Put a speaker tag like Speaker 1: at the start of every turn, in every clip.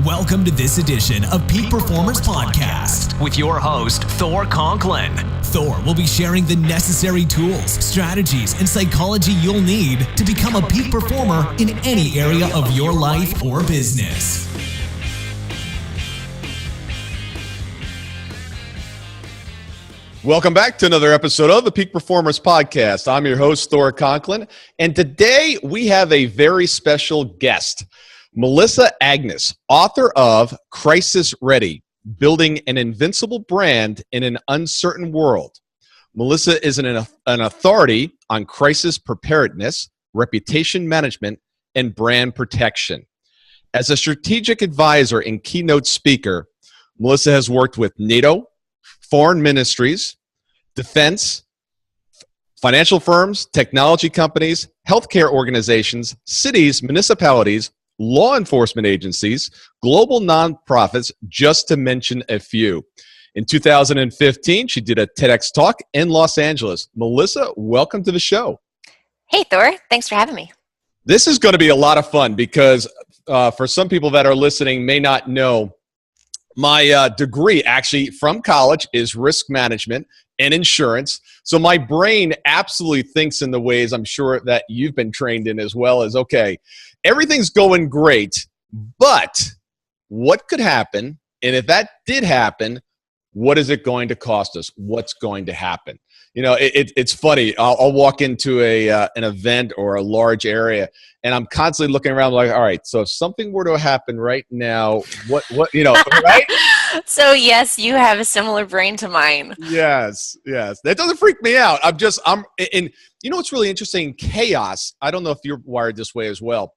Speaker 1: Welcome to this edition of Peak Performers Podcast with your host, Thor Conklin. Thor will be sharing the necessary tools, strategies, and psychology you'll need to become a peak performer in any area of your life or business.
Speaker 2: Welcome back to another episode of the Peak Performers Podcast. I'm your host, Thor Conklin, and today we have a very special guest, Melissa Agnes, author of Crisis Ready, Building an Invincible Brand in an Uncertain World. Melissa is an authority on crisis preparedness, reputation management, and brand protection. As a strategic advisor and keynote speaker, Melissa has worked with NATO, foreign ministries, defense, financial firms, technology companies, healthcare organizations, cities, municipalities, law enforcement agencies, global nonprofits, just to mention a few. In 2015, she did a TEDx talk in Los Angeles. Melissa, welcome to the show.
Speaker 3: Hey, Thor. Thanks for having me.
Speaker 2: This is going to be a lot of fun because for some people that are listening may not know, my degree actually from college is risk management and insurance. So my brain absolutely thinks in the ways I'm sure that you've been trained in as well as, okay, everything's going great, but what could happen? And if that did happen, what is it going to cost us? What's going to happen? You know, it's funny. I'll walk into an event or a large area, and I'm constantly looking around like, all right, so if something were to happen right now, what, right?
Speaker 3: So yes, you have a similar brain to mine.
Speaker 2: Yes. That doesn't freak me out. And you know what's really interesting? Chaos. I don't know if you're wired this way as well.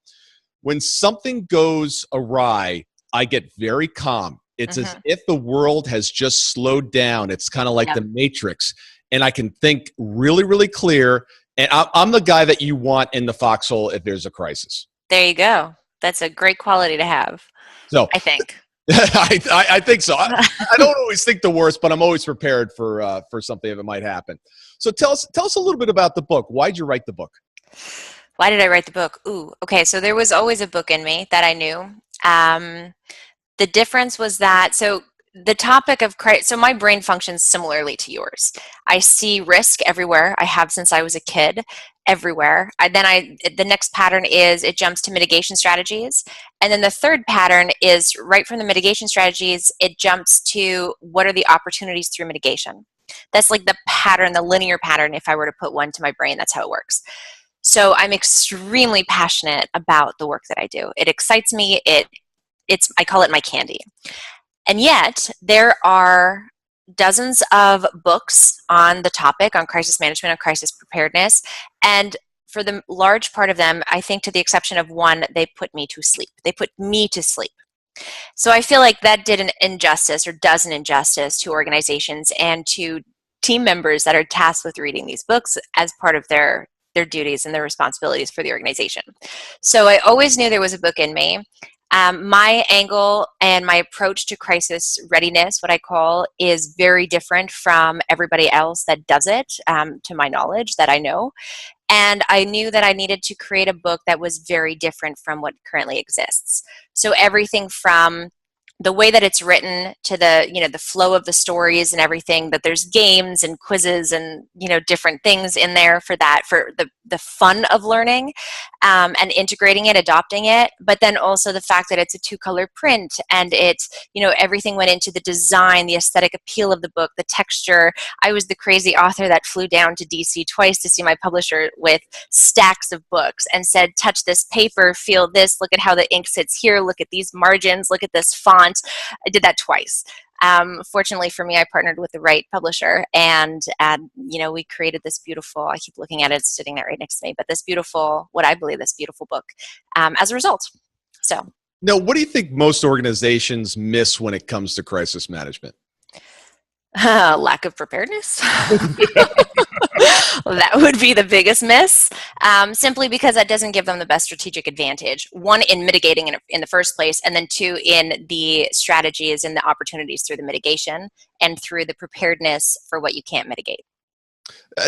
Speaker 2: When something goes awry, I get very calm. It's as if the world has just slowed down. It's kind of like the Matrix. And I can think really, really clear. And I'm the guy that you want in the foxhole if there's a crisis.
Speaker 3: There you go. That's a great quality to have.
Speaker 2: So
Speaker 3: I think.
Speaker 2: I think so. I don't always think the worst, but I'm always prepared for something if it might happen. So tell us a little bit about the book. Why'd you write the book?
Speaker 3: Why did I write the book? Okay. So there was always a book in me that I knew. The difference was that, the topic of crisis, so my brain functions similarly to yours. I see risk everywhere. I have since I was a kid, everywhere. The next pattern is it jumps to mitigation strategies. And then the third pattern is right from the mitigation strategies, it jumps to what are the opportunities through mitigation. That's like the pattern, the linear pattern. If I were to put one to my brain, that's how it works. So I'm extremely passionate about the work that I do. It excites me. I call it my candy. And yet, there are dozens of books on the topic, on crisis management, on crisis preparedness. And for the large part of them, I think to the exception of one, they put me to sleep. So I feel like that did an injustice or does an injustice to organizations and to team members that are tasked with reading these books as part of their duties and their responsibilities for the organization. So I always knew there was a book in me. My angle and my approach to crisis readiness, what I call, is very different from everybody else that does it, to my knowledge, that I know. And I knew that I needed to create a book that was very different from what currently exists. So everything from the way that it's written to the flow of the stories and everything, that there's games and quizzes and, different things in there for that, for the fun of learning, and integrating it, adopting it. But then also the fact that it's a 2-color print and it's, everything went into the design, the aesthetic appeal of the book, the texture. I was the crazy author that flew down to DC twice to see my publisher with stacks of books and said, touch this paper, feel this, look at how the ink sits here, look at these margins, look at this font. I did that twice. Fortunately for me, I partnered with the right publisher, and we created this beautiful, I keep looking at it, it's sitting there right next to me, but this beautiful, what I believe this beautiful book as a result. So.
Speaker 2: Now, what do you think most organizations miss when it comes to crisis management?
Speaker 3: Lack of preparedness. That would be the biggest miss, simply because that doesn't give them the best strategic advantage. One, in mitigating in the first place, and then two, in the strategies and the opportunities through the mitigation and through the preparedness for what you can't mitigate.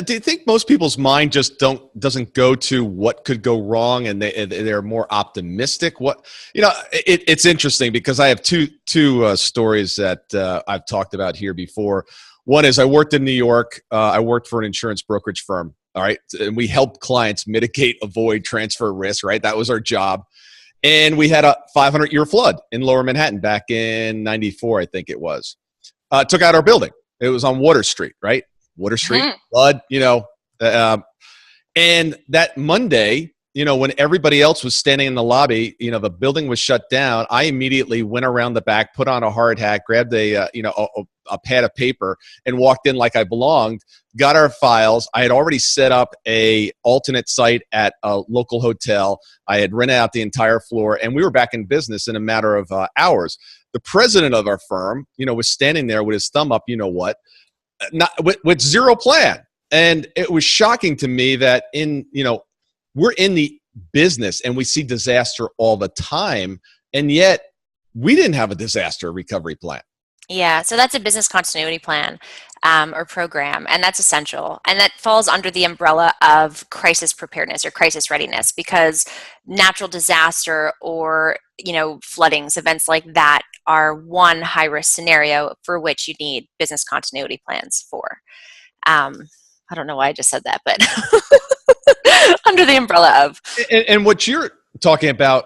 Speaker 2: Do you think most people's mind just doesn't go to what could go wrong, and they're more optimistic? It's interesting because I have two stories that I've talked about here before. One is I worked in New York. I worked for an insurance brokerage firm. All right, and we helped clients mitigate, avoid, transfer risk. Right, that was our job. And we had a 500-year flood in Lower Manhattan back in '94, I think it was. Took out our building. It was on Water Street, right? Water Street, flood, and that Monday, when everybody else was standing in the lobby, the building was shut down. I immediately went around the back, put on a hard hat, grabbed a pad of paper, and walked in like I belonged. Got our files. I had already set up a alternate site at a local hotel. I had rented out the entire floor, and we were back in business in a matter of hours. The president of our firm, was standing there with his thumb up. Not with zero plan. And it was shocking to me that we're in the business and we see disaster all the time, and yet we didn't have a disaster recovery plan.
Speaker 3: Yeah, so that's a business continuity plan or program, and that's essential. And that falls under the umbrella of crisis preparedness or crisis readiness, because natural disaster or floodings, events like that are one high-risk scenario for which you need business continuity plans for. I don't know why I just said that, but under the umbrella of.
Speaker 2: And what you're talking about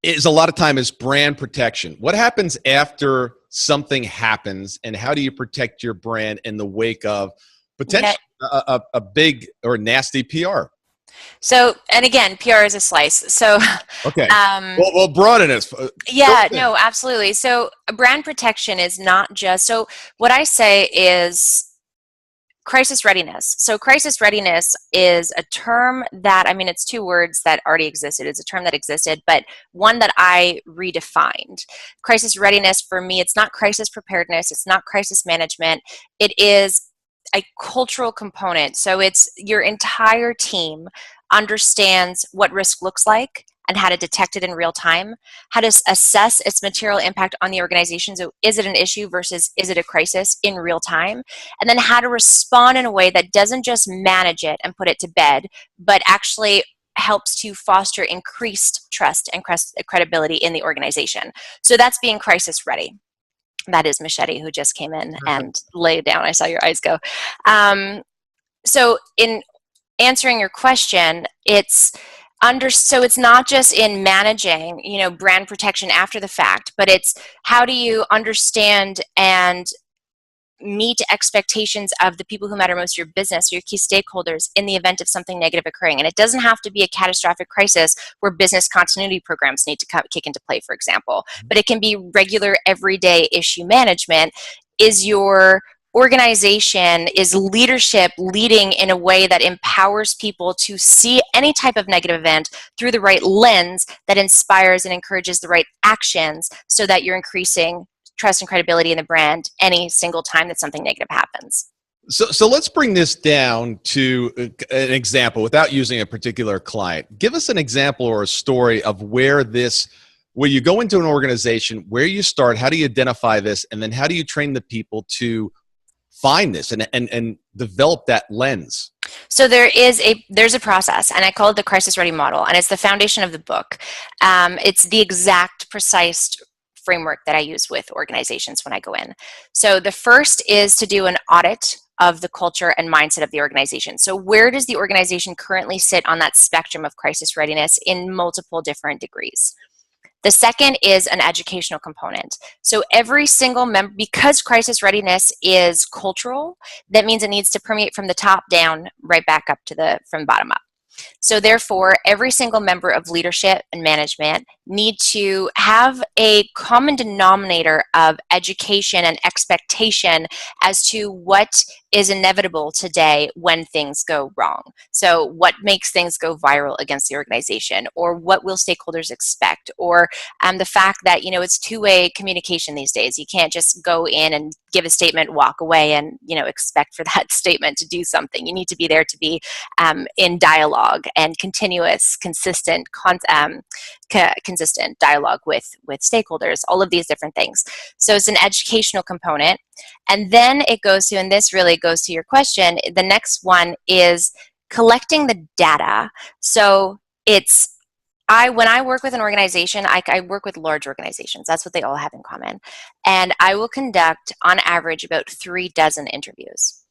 Speaker 2: is a lot of time is brand protection. What happens after something happens, and how do you protect your brand in the wake of potentially a big or nasty PR?
Speaker 3: So, and again, PR is a slice. So,
Speaker 2: okay. Well, broaden it.
Speaker 3: Yeah, no, absolutely. So, brand protection is not just. So, what I say is crisis readiness. So, crisis readiness is a term that, it's two words that already existed. It's a term that existed, but one that I redefined. Crisis readiness for me, it's not crisis preparedness. It's not crisis management. It is a cultural component. So it's your entire team understands what risk looks like and how to detect it in real time, how to assess its material impact on the organization. So is it an issue versus is it a crisis in real time? And then how to respond in a way that doesn't just manage it and put it to bed, but actually helps to foster increased trust and credibility in the organization. So that's being crisis ready. That is Machete, who just came in and laid down. I saw your eyes go. So in answering your question, so it's not just in managing, brand protection after the fact, but it's how do you understand and meet expectations of the people who matter most to your business, your key stakeholders, in the event of something negative occurring. And it doesn't have to be a catastrophic crisis where business continuity programs need to kick into play, for example, but it can be regular everyday issue management. Is your organization, is leadership leading in a way that empowers people to see any type of negative event through the right lens that inspires and encourages the right actions so that you're increasing trust and credibility in the brand any single time that something negative happens?
Speaker 2: So let's bring this down to an example without using a particular client. Give us an example or a story of where you go into an organization, where you start, how do you identify this, and then how do you train the people to find this and develop that lens?
Speaker 3: So there's a process, and I call it the crisis ready model, and it's the foundation of the book. It's the exact precise framework that I use with organizations when I go in. So the first is to do an audit of the culture and mindset of the organization. So where does the organization currently sit on that spectrum of crisis readiness in multiple different degrees? The second is an educational component. So every single member, because crisis readiness is cultural, that means it needs to permeate from the top down, right back up from bottom up. So therefore, every single member of leadership and management need to have a common denominator of education and expectation as to what is inevitable today when things go wrong. So what makes things go viral against the organization, or what will stakeholders expect, or the fact that, it's two-way communication these days. You can't just go in and give a statement, walk away, and, expect for that statement to do something. You need to be there to be in dialogue and continuous, consistent consistent dialogue with stakeholders, all of these different things. So it's an educational component. And then it goes to, and this really goes to your question, the next one is collecting the data. So when I work with an organization, I work with large organizations. That's what they all have in common. And I will conduct, on average, about 36 interviews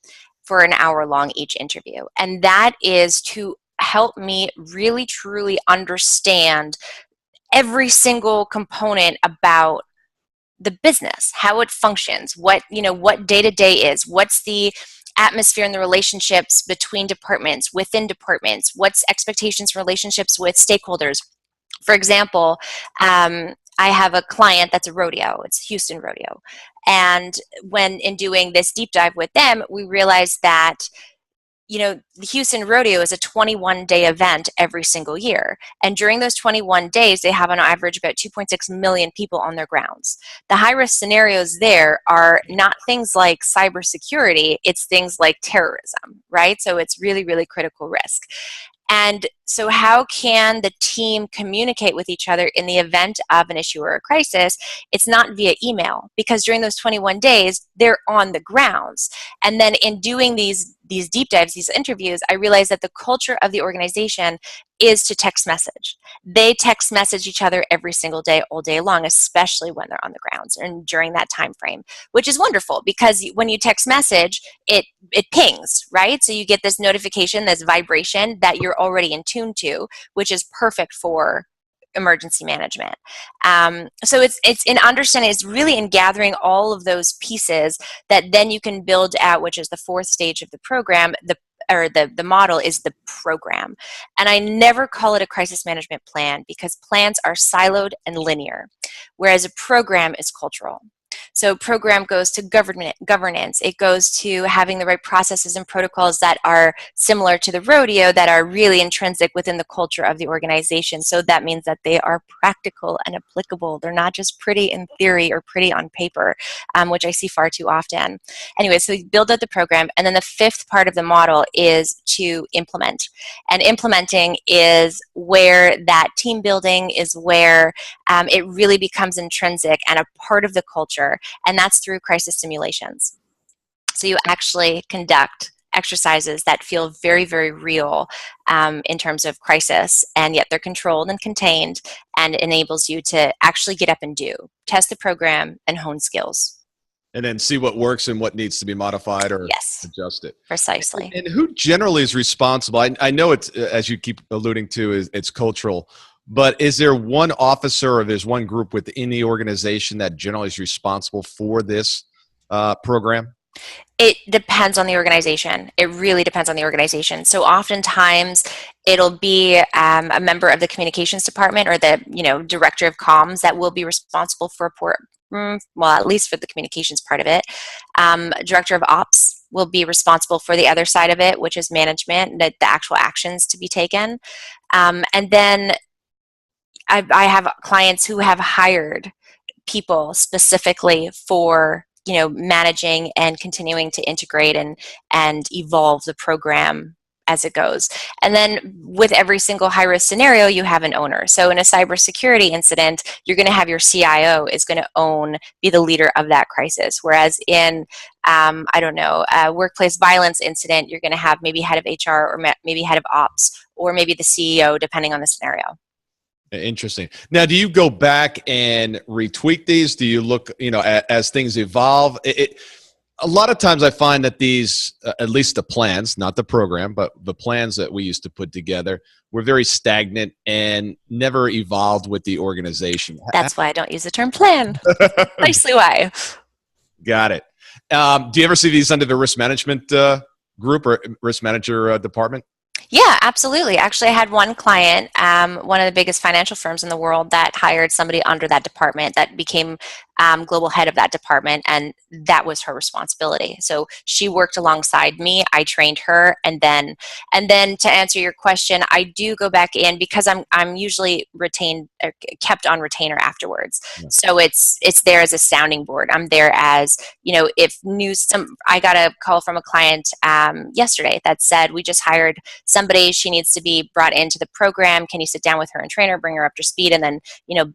Speaker 3: for an hour long each interview. And that is to help me really, truly understand every single component about the business, how it functions, what day-to-day is, what's the atmosphere and the relationships between departments, within departments, what's expectations for relationships with stakeholders. For example, I have a client that's a rodeo. It's Houston Rodeo. And when in doing this deep dive with them, we realized that the Houston Rodeo is a 21-day event every single year. And during those 21 days, they have on average about 2.6 million people on their grounds. The high-risk scenarios there are not things like cybersecurity, it's things like terrorism, right? So it's really, really critical risk. And so how can the team communicate with each other in the event of an issue or a crisis? It's not via email, because during those 21 days, they're on the grounds. And then in doing these deep dives, these interviews, I realized that the culture of the organization is to text message. They text message each other every single day, all day long, especially when they're on the grounds and during that time frame, which is wonderful because when you text message, it pings, right? So you get this notification, this vibration that you're already in tune to, which is perfect for emergency management. So it's in understanding, it's really in gathering all of those pieces that then you can build out, which is the fourth stage of the program. The model is the program. And I never call it a crisis management plan because plans are siloed and linear, whereas a program is cultural. So program goes to governance. It goes to having the right processes and protocols that are similar to the rodeo, that are really intrinsic within the culture of the organization. So that means that they are practical and applicable. They're not just pretty in theory or pretty on paper, which I see far too often. Anyway, so we build out the program. And then the fifth part of the model is to implement. And implementing is where that team building is where it really becomes intrinsic and a part of the culture. And that's through crisis simulations. So you actually conduct exercises that feel very, very real in terms of crisis, and yet they're controlled and contained, and enables you to actually get up and test the program and hone skills.
Speaker 2: And then see what works and what needs to be modified or adjust it.
Speaker 3: Precisely.
Speaker 2: And who generally is responsible? I know it's, as you keep alluding to, it's cultural. But is there one officer or there's one group within the organization that generally is responsible for this program?
Speaker 3: It depends on the organization. It really depends on the organization. So oftentimes it'll be a member of the communications department or the director of comms that will be responsible for at least for the communications part of it. Director of ops will be responsible for the other side of it, which is management, the actual actions to be taken. And then I have clients who have hired people specifically for managing and continuing to integrate and evolve the program as it goes. And then with every single high-risk scenario, you have an owner. So in a cybersecurity incident, you're going to have your CIO is going to be the leader of that crisis. Whereas in, a workplace violence incident, you're going to have maybe head of HR or maybe head of ops or maybe the CEO, depending on the scenario.
Speaker 2: Interesting. Now, do you go back and retweak these? Do you look, as things evolve? A lot of times I find that these, at least the plans, not the program, but the plans that we used to put together were very stagnant and never evolved with the organization.
Speaker 3: That's why I don't use the term plan. Precisely why. Got it.
Speaker 2: Do you ever see these under the risk management group or risk manager department?
Speaker 3: Yeah, absolutely. Actually, I had one client, one of the biggest financial firms in the world, that hired somebody under that department that became global head of that department, and that was her responsibility. So she worked alongside me. I trained her, and then to answer your question, I do go back in because I'm usually retained or kept on retainer afterwards.
Speaker 2: Yeah.
Speaker 3: So it's there as a sounding board. I'm there as, if I got a call from a client yesterday that said, we just hired somebody, she needs to be brought into the program. Can you sit down with her and train her, bring her up to speed, and then,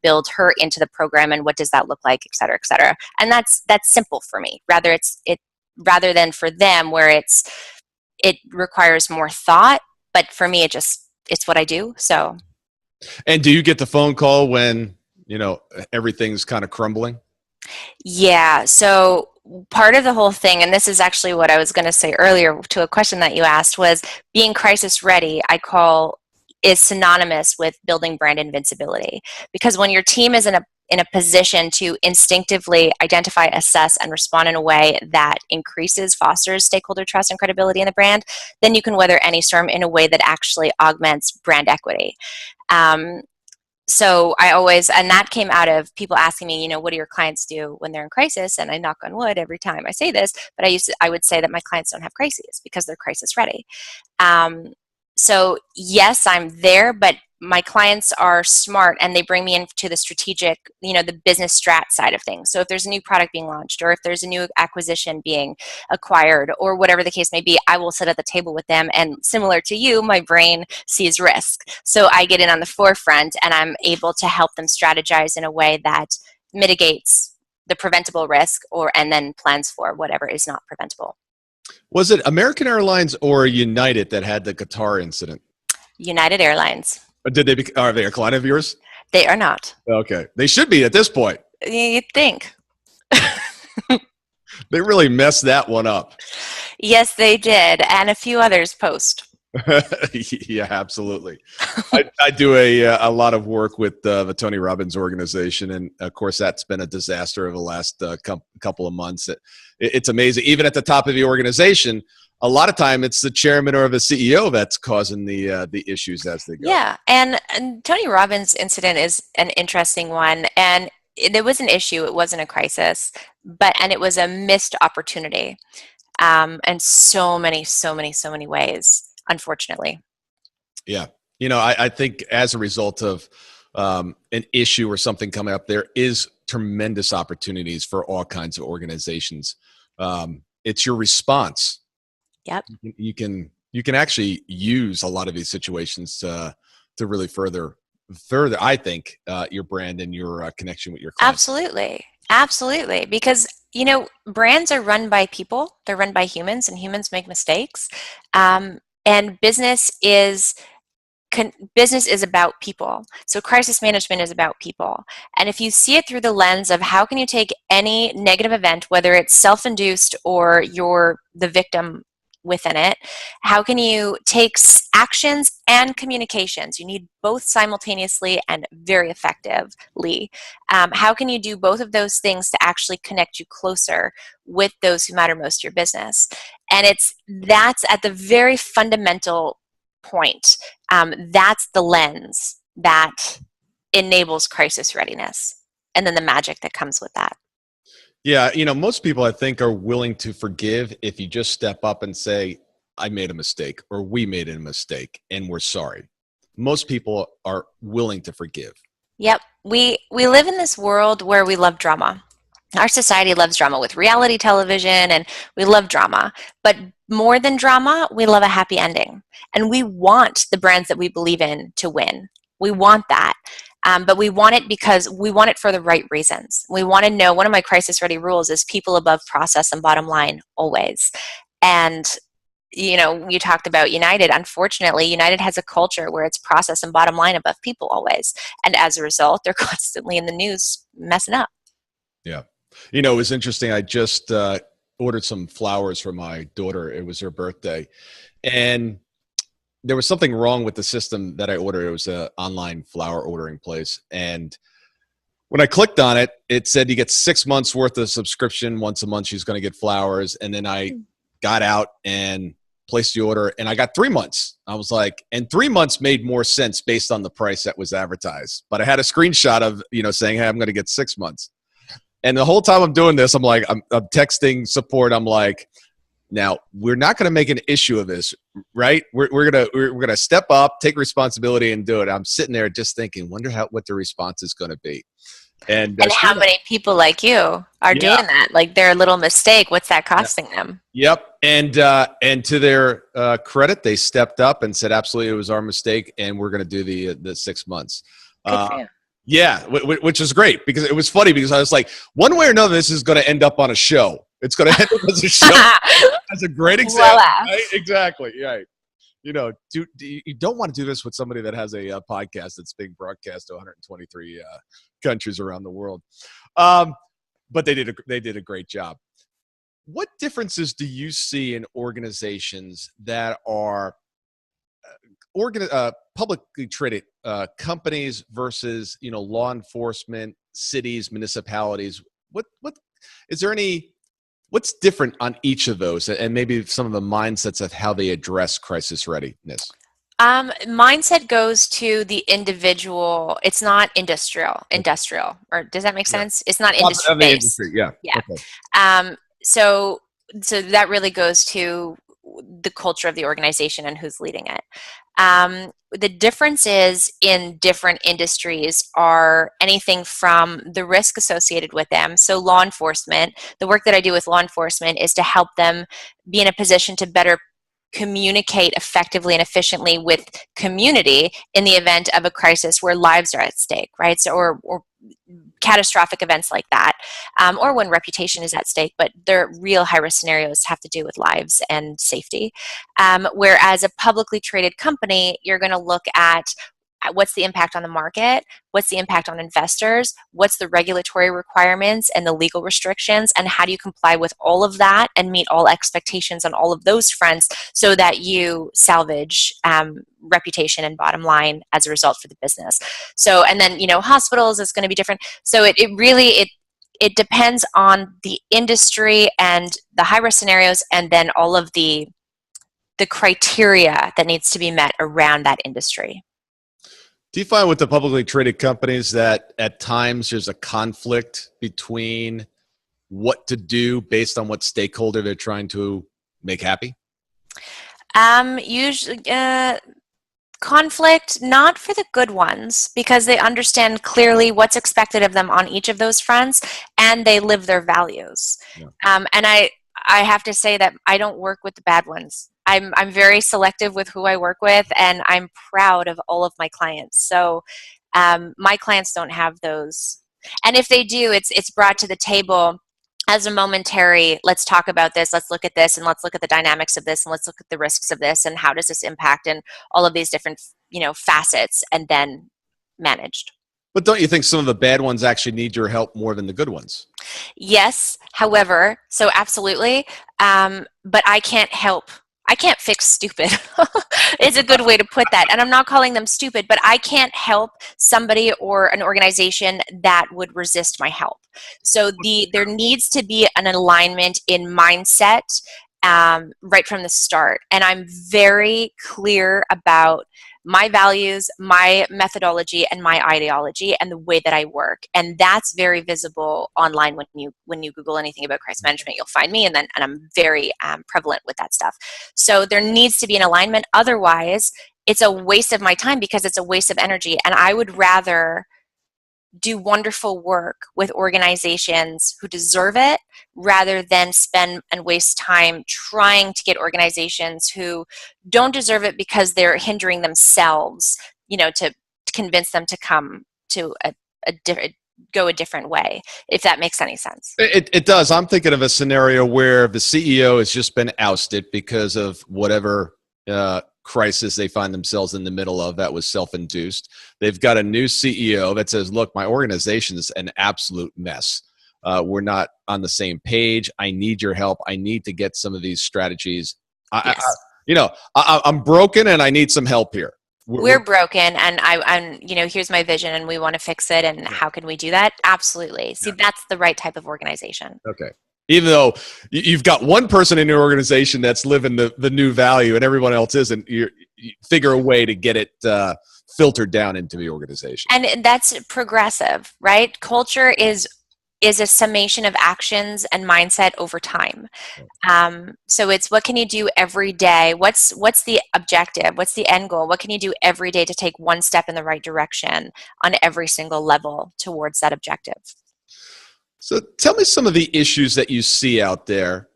Speaker 3: build her into the program, and what does that look like, et cetera, et cetera. And that's simple for me. Rather than for them where it requires more thought, but for me, it's what I do. So.
Speaker 2: And do you get the phone call when, everything's kind of crumbling?
Speaker 3: Yeah. So part of the whole thing, and this is actually what I was going to say earlier to a question that you asked, was being crisis ready, is synonymous with building brand invincibility. Because when your team is in a position to instinctively identify, assess, and respond in a way that fosters stakeholder trust and credibility in the brand, then you can weather any storm in a way that actually augments brand equity. So and that came out of people asking me, what do your clients do when they're in crisis? And I knock on wood every time I say this, but I would say that my clients don't have crises because they're crisis ready. So yes, I'm there, but my clients are smart and they bring me into the strategic, the business strat side of things. So if there's a new product being launched, or if there's a new acquisition being acquired, or whatever the case may be, I will sit at the table with them. And similar to you, my brain sees risk. So I get in on the forefront and I'm able to help them strategize in a way that mitigates the preventable risk and then plans for whatever is not preventable.
Speaker 2: Was it American Airlines or United that had the Qatar incident?
Speaker 3: United Airlines.
Speaker 2: Are they a client of yours?
Speaker 3: They are not.
Speaker 2: Okay. They should be at this point.
Speaker 3: You'd think.
Speaker 2: They really messed that one up.
Speaker 3: Yes, they did. And a few others post.
Speaker 2: Yeah, absolutely. I do a lot of work with the Tony Robbins organization. And of course, that's been a disaster over the last couple of months. It's amazing. Even at the top of the organization, a lot of time it's the chairman or the CEO that's causing the issues as they go.
Speaker 3: Yeah. And Tony Robbins' incident is an interesting one. And there was an issue. It wasn't a crisis, and it was a missed opportunity. And so many ways. Unfortunately.
Speaker 2: Yeah. I think as a result of an issue or something coming up, there is tremendous opportunities for all kinds of organizations. It's your response.
Speaker 3: Yep.
Speaker 2: You can actually use a lot of these situations to really further, I think, your brand and your connection with your clients.
Speaker 3: Absolutely. Because, brands are run by people. They're run by humans, and humans make mistakes. And business is about people. So crisis management is about people. And if you see it through the lens of how can you take any negative event, whether it's self-induced or you're the victim within it, how can you take actions and communications? You need both simultaneously and very effectively. How can you do both of those things to actually connect you closer with those who matter most to your business? And that's at the very fundamental point. That's the lens that enables crisis readiness, and then the magic that comes with that.
Speaker 2: Yeah, most people, I think, are willing to forgive if you just step up and say, I made a mistake, or we made a mistake, and we're sorry. Most people are willing to forgive.
Speaker 3: Yep. We live in this world where we love drama. Our society loves drama with reality television, and we love drama. But more than drama, we love a happy ending. And we want the brands that we believe in to win. We want that. But we want it because we want it for the right reasons. We want to know, one of my crisis ready rules is people above process and bottom line always. And, you talked about United. Unfortunately, United has a culture where it's process and bottom line above people always. And as a result, they're constantly in the news messing up.
Speaker 2: Yeah. It was interesting. I just ordered some flowers for my daughter. It was her birthday. And there was something wrong with the system that I ordered. It was an online flower ordering place. And when I clicked on it, it said you get 6 months worth of subscription. Once a month, she's going to get flowers. And then I got out and placed the order, and I got 3 months. I was like, and 3 months made more sense based on the price that was advertised. But I had a screenshot of, saying, hey, I'm going to get 6 months. And the whole time I'm doing this, I'm like, I'm texting support. I'm like, now we're not going to make an issue of this, right? We're gonna step up, take responsibility, and do it. I'm sitting there just thinking, wonder what the response is going to be. And
Speaker 3: how many people like you are doing that? Like their little mistake, what's that costing them?
Speaker 2: Yep. And to their credit, they stepped up and said, absolutely, it was our mistake, and we're going to do the 6 months.
Speaker 3: Good for you.
Speaker 2: Yeah, which is great, because it was funny, because I was like, one way or another, this is going to end up on a show. It's going to end up as a show. That's a great example. Right? Exactly. Right. You know, you don't want to do this with somebody that has a podcast that's being broadcast to 123 countries around the world. But they did a great job. What differences do you see in organizations that are publicly traded companies versus, law enforcement, cities, municipalities? What is there any? What's different on each of those, and maybe some of the mindsets of how they address crisis readiness?
Speaker 3: Mindset goes to the individual. It's not industrial, or does that make sense? It's not industry-based.
Speaker 2: Yeah.
Speaker 3: Okay. So that really goes to the culture of the organization and who's leading it. The differences in different industries are anything from the risk associated with them. So law enforcement, the work that I do with law enforcement is to help them be in a position to better communicate effectively and efficiently with community in the event of a crisis where lives are at stake, right? So, or catastrophic events like that, or when reputation is at stake, but their real high-risk scenarios have to do with lives and safety. Whereas a publicly traded company, you're going to look at what's the impact on the market, what's the impact on investors, what's the regulatory requirements and the legal restrictions, and how do you comply with all of that and meet all expectations on all of those fronts so that you salvage reputation and bottom line as a result for the business. So, and then, hospitals is going to be different. So it depends on the industry and the high-risk scenarios, and then all of the criteria that needs to be met around that industry.
Speaker 2: Do you find with the publicly traded companies that at times there's a conflict between what to do based on what stakeholder they're trying to make happy?
Speaker 3: Usually, conflict, not for the good ones, because they understand clearly what's expected of them on each of those fronts, and they live their values. Yeah. And I have to say that I don't work with the bad ones. I'm very selective with who I work with, and I'm proud of all of my clients. So my clients don't have those. And if they do, it's brought to the table as a momentary, let's talk about this, let's look at this, and let's look at the dynamics of this, and let's look at the risks of this, and how does this impact, and all of these different facets, and then managed.
Speaker 2: But don't you think some of the bad ones actually need your help more than the good ones?
Speaker 3: Yes, however, so absolutely, but I can't fix stupid. It's a good way to put that. And I'm not calling them stupid, but I can't help somebody or an organization that would resist my help. So there needs to be an alignment in mindset right from the start. And I'm very clear about my values, my methodology, and my ideology, and the way that I work. And that's very visible online. When you Google anything about crisis management, you'll find me, and I'm very prevalent with that stuff. So there needs to be an alignment. Otherwise, it's a waste of my time, because it's a waste of energy. And I would rather do wonderful work with organizations who deserve it, rather than spend and waste time trying to get organizations who don't deserve it because they're hindering themselves, to convince them to come to go a different way, if that makes any sense.
Speaker 2: It does. I'm thinking of a scenario where the CEO has just been ousted because of whatever crisis they find themselves in the middle of that was self-induced. They've got a new CEO that says, look, my organization is an absolute mess. We're not on the same page. I need your help. I need to get some of these strategies.
Speaker 3: Yes.
Speaker 2: I'm broken and I need some help here.
Speaker 3: We're broken, and here's my vision, and we want to fix it, and how can we do that? Absolutely. See, that's the right type of organization.
Speaker 2: Okay. Even though you've got one person in your organization that's living the new value and everyone else isn't, you figure a way to get it filtered down into the organization.
Speaker 3: And that's progressive, right? Culture is is a summation of actions and mindset over time. So it's what can you do every day? What's the objective? What's the end goal? What can you do every day to take one step in the right direction on every single level towards that objective?
Speaker 2: So tell me some of the issues that you see out there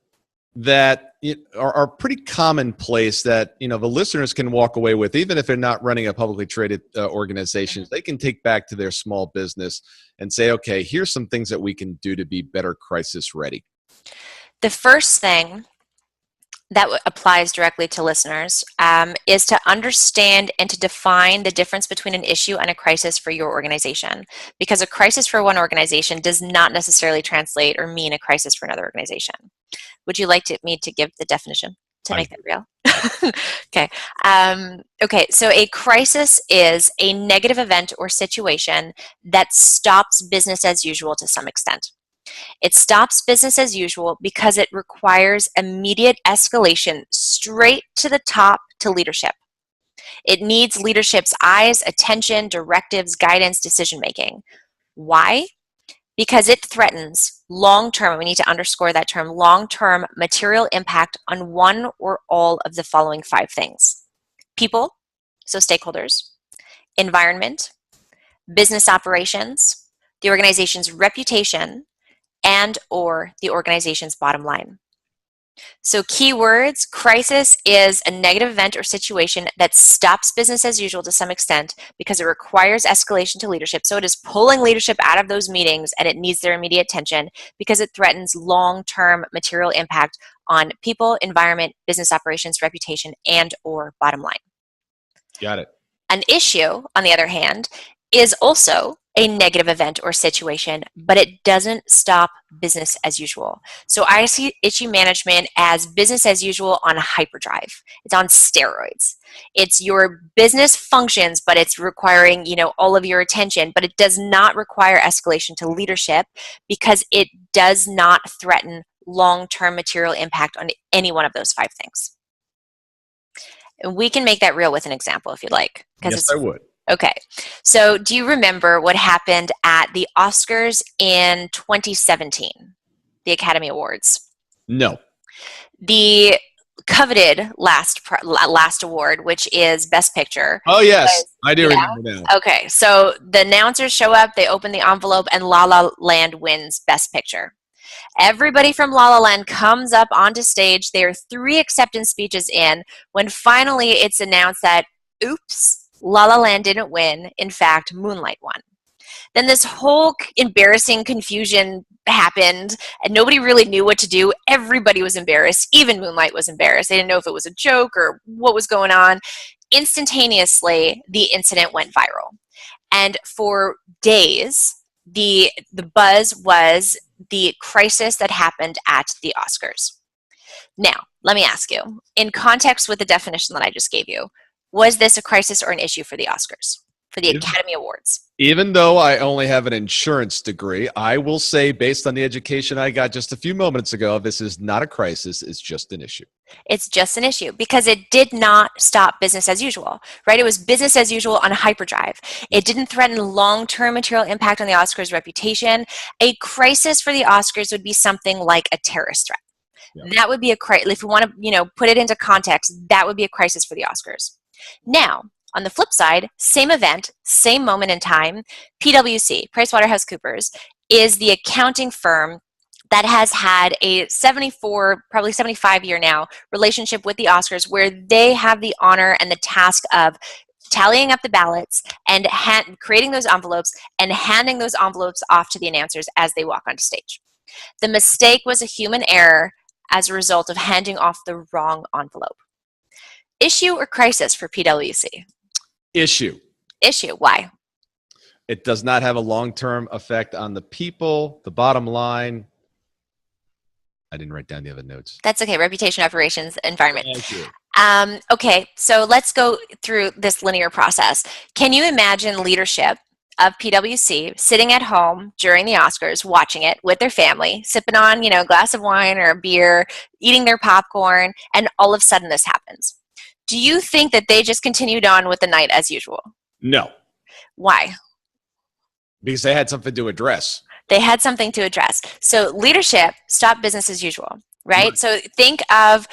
Speaker 2: that are pretty commonplace that the listeners can walk away with, even if they're not running a publicly traded organization. They can take back to their small business and say, okay, here's some things that we can do to be better crisis ready.
Speaker 3: The first thing that applies directly to listeners is to understand and to define the difference between an issue and a crisis for your organization. Because a crisis for one organization does not necessarily translate or mean a crisis for another organization. Would you like me to give the definition to make that real? Okay. Okay. So a crisis is a negative event or situation that stops business as usual to some extent. It stops business as usual because it requires immediate escalation straight to the top to leadership. It needs leadership's eyes, attention, directives, guidance, decision making. Why? Because it threatens long-term, we need to underscore that term, long-term material impact on one or all of the following 5 things. People, so stakeholders, environment, business operations, the organization's reputation, and or the organization's bottom line. So keywords, crisis is a negative event or situation that stops business as usual to some extent because it requires escalation to leadership. So it is pulling leadership out of those meetings and it needs their immediate attention because it threatens long-term material impact on people, environment, business operations, reputation, and or bottom line.
Speaker 2: Got it.
Speaker 3: An issue, on the other hand, is also a negative event or situation, but it doesn't stop business as usual. So I see issue management as business as usual on hyperdrive. It's on steroids. It's your business functions, but it's requiring, all of your attention, but it does not require escalation to leadership because it does not threaten long-term material impact on any one of those 5 things. And we can make that real with an example if you'd like.
Speaker 2: Yes, I would.
Speaker 3: Okay, so do you remember what happened at the Oscars in 2017, the Academy Awards?
Speaker 2: No.
Speaker 3: The coveted last award, which is Best Picture.
Speaker 2: Oh, yes, I do remember now.
Speaker 3: Okay, so the announcers show up, they open the envelope, and La La Land wins Best Picture. Everybody from La La Land comes up onto stage. There are 3 acceptance speeches in when finally it's announced that, oops, La La Land didn't win. In fact, Moonlight won. Then this whole embarrassing confusion happened, and nobody really knew what to do. Everybody was embarrassed. Even Moonlight was embarrassed. They didn't know if it was a joke or what was going on. Instantaneously, the incident went viral. And for days, the buzz was the crisis that happened at the Oscars. Now, let me ask you, in context with the definition that I just gave you, was this a crisis or an issue for the Oscars, for the Academy Awards?
Speaker 2: Even though I only have an insurance degree, I will say, based on the education I got just a few moments ago, this is not a crisis, it's just an issue.
Speaker 3: It's just an issue because it did not stop business as usual, right? It was business as usual on hyperdrive. It didn't threaten long-term material impact on the Oscars' reputation. A crisis for the Oscars would be something like a terrorist threat. Yeah. That would be a crisis. If we want to, put it into context, that would be a crisis for the Oscars. Now, on the flip side, same event, same moment in time, PwC, PricewaterhouseCoopers, is the accounting firm that has had a 74, probably 75-year now, relationship with the Oscars where they have the honor and the task of tallying up the ballots and creating those envelopes and handing those envelopes off to the announcers as they walk onto stage. The mistake was a human error as a result of handing off the wrong envelope. Issue or crisis for PwC?
Speaker 2: Issue.
Speaker 3: Issue. Why?
Speaker 2: It does not have a long-term effect on the people, the bottom line. I didn't write down the other notes.
Speaker 3: That's okay. Reputation, operations, environment.
Speaker 2: Thank you.
Speaker 3: Okay, so let's go through this linear process. Can you imagine leadership of PwC sitting at home during the Oscars, watching it with their family, sipping on, a glass of wine or a beer, eating their popcorn, and all of a sudden this happens? Do you think that they just continued on with the night as usual?
Speaker 2: No.
Speaker 3: Why?
Speaker 2: Because they had something to address.
Speaker 3: They had something to address. So leadership stopped business as usual, right? So think of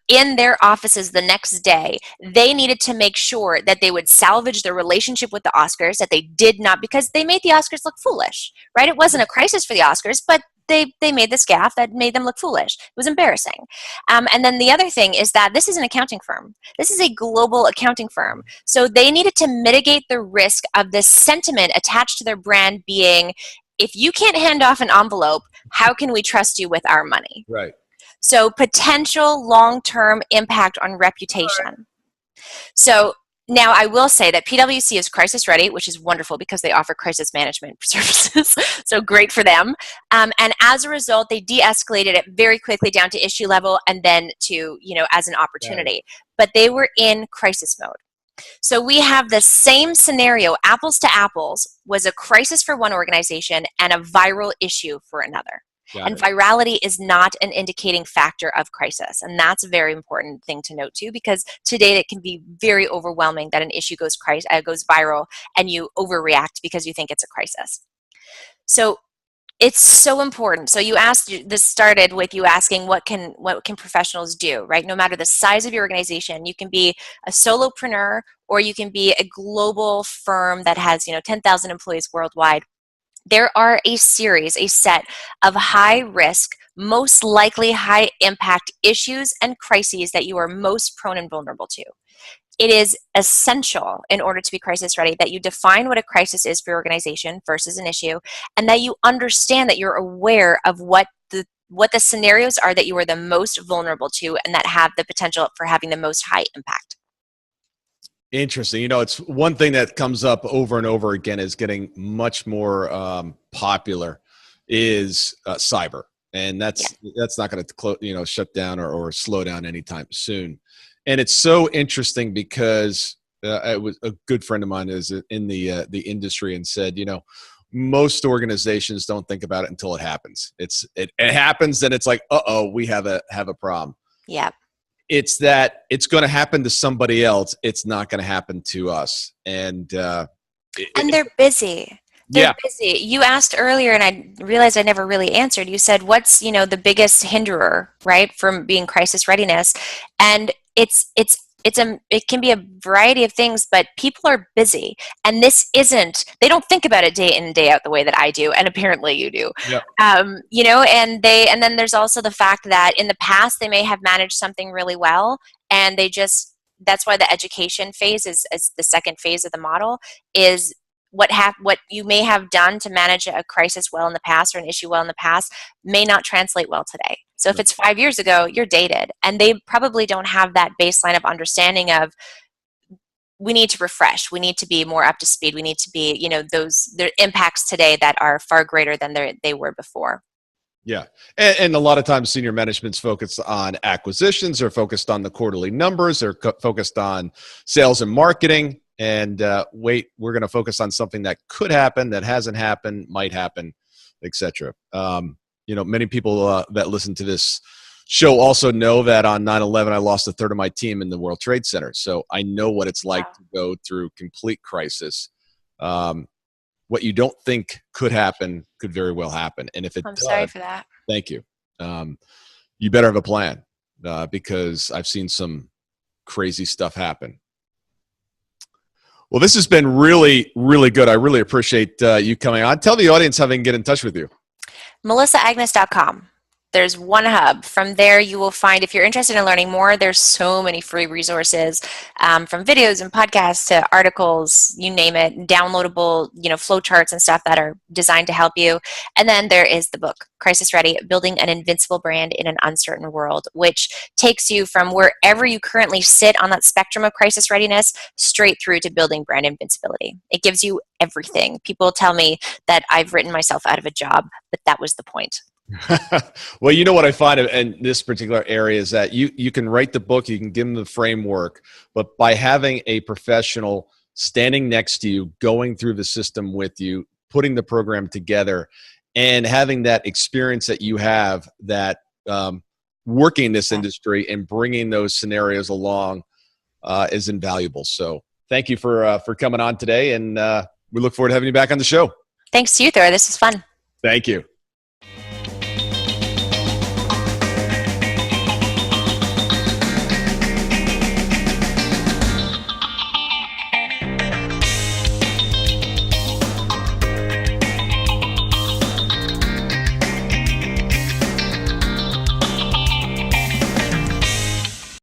Speaker 3: in their offices the next day, they needed to make sure that they would salvage their relationship with the Oscars, that they did not, because they made the Oscars look foolish, right? It wasn't a crisis for the Oscars, but they made this gaffe that made them look foolish. It was embarrassing. And then the other thing is that this is an accounting firm. This is a global accounting firm. So they needed to mitigate the risk of this sentiment attached to their brand being, if you can't hand off an envelope, how can we trust you with our money?
Speaker 2: Right.
Speaker 3: So potential long-term impact on reputation. Right. So now I will say that PwC is crisis ready, which is wonderful because they offer crisis management services. So great for them. And as a result, they de-escalated it very quickly down to issue level and then to, as an opportunity. Right. But they were in crisis mode. So we have the same scenario, apples to apples, was a crisis for one organization and a viral issue for another. And virality is not an indicating factor of crisis. And that's a very important thing to note too, because today it can be very overwhelming that an issue goes viral and you overreact because you think it's a crisis. So it's so important. So you asked, this started with you asking what can professionals do, right? No matter the size of your organization, you can be a solopreneur or you can be a global firm that has 10,000 employees worldwide. There are a set of high risk, most likely high impact issues and crises that you are most prone and vulnerable to. It is essential in order to be crisis ready that you define what a crisis is for your organization versus an issue, and that you understand that you're aware of what the scenarios are that you are the most vulnerable to and that have the potential for having the most high impact.
Speaker 2: Interesting. It's one thing that comes up over and over again is getting much more popular is cyber. And that's not going to shut down or slow down anytime soon. And it's so interesting because it was a good friend of mine is in the industry and said, most organizations don't think about it until it happens. It happens, then it's like, we have a problem.
Speaker 3: Yeah.
Speaker 2: It's that it's going to happen to somebody else. It's not going to happen to us. And they're
Speaker 3: busy. They're busy. You asked earlier, and I realized I never really answered. You said, what's, the biggest hinderer, right, from being crisis readiness? And it can be a variety of things, but people are busy. And they don't think about it day in and day out the way that I do. And apparently you do. Yep. And then there's also the fact that in the past, they may have managed something really well. And that's why the education phase is the second phase of the model is what you may have done to manage a crisis well in the past or an issue well in the past may not translate well today. So if it's 5 years ago, you're dated. And they probably don't have that baseline of understanding of we need to refresh. We need to be more up to speed. We need to be, there are impacts today that are far greater than they were before.
Speaker 2: Yeah. And a lot of times senior management's focused on acquisitions or focused on the quarterly numbers or focused on sales and marketing. And we're going to focus on something that could happen, that hasn't happened, might happen, etc. Many people that listen to this show also know that on 9/11, I lost a third of my team in the World Trade Center. So I know what it's like to go through complete crisis. What you don't think could happen could very well happen. And if it
Speaker 3: does, sorry for that.
Speaker 2: Thank you. You better have a plan because I've seen some crazy stuff happen. Well, this has been really, really good. I really appreciate you coming on. Tell the audience how they can get in touch with you.
Speaker 3: melissaagnes.com. There's one hub. From there, you will find, if you're interested in learning more, there's so many free resources from videos and podcasts to articles, you name it, downloadable, flow charts and stuff that are designed to help you. And then there is the book, Crisis Ready, Building an Invincible Brand in an Uncertain World, which takes you from wherever you currently sit on that spectrum of crisis readiness straight through to building brand invincibility. It gives you everything. People tell me that I've written myself out of a job, but that was the point.
Speaker 2: Well, what I find in this particular area is that you can write the book, you can give them the framework, but by having a professional standing next to you, going through the system with you, putting the program together, and having that experience that you have that working in this industry and bringing those scenarios along is invaluable. So thank you for coming on today, and we look forward to having you back on the show.
Speaker 3: Thanks to you, Thor. This is fun.
Speaker 2: Thank you.